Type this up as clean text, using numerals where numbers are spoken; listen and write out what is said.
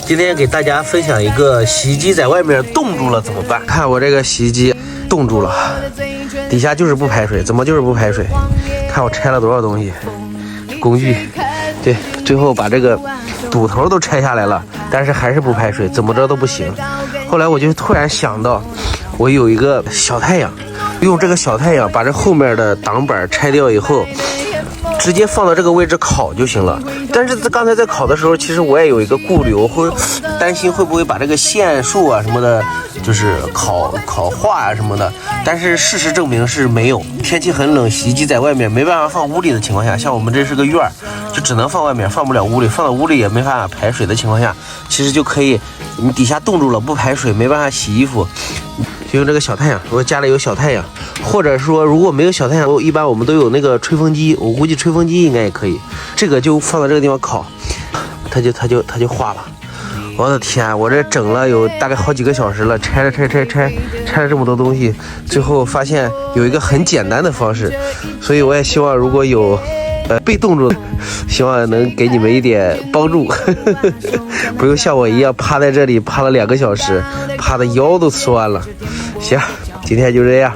今天给大家分享一个洗衣机在外面冻住了怎么办？看我这个洗衣机冻住了，底下就是不排水，怎么就是不排水？看我拆了多少东西，工具，对，最后把这个堵头都拆下来了，但是还是不排水，怎么着都不行。后来我就突然想到，我有一个小太阳，用这个小太阳把这后面的挡板拆掉以后，直接放到这个位置烤就行了。但是刚才在烤的时候，其实我也有一个顾虑，我会担心会不会把这个线束啊什么的，就是烤化啊什么的。但是事实证明是没有。天气很冷，洗衣机在外面没办法放屋里的情况下，像我们这是个院儿，就只能放外面，放不了屋里，放到屋里也没办法排水的情况下，其实就可以，你底下冻住了不排水，没办法洗衣服。就用这个小太阳，我家里有小太阳，或者说如果没有小太阳，一般我们都有那个吹风机，我估计吹风机应该也可以。这个就放到这个地方烤，它就化了。我的天，我这整了有大概好几个小时了，拆了这么多东西，最后发现有一个很简单的方式，所以我也希望如果有被冻住，希望能给你们一点帮助，不用像我一样趴在这里趴了2个小时，趴的腰都酸了。行，今天就这样。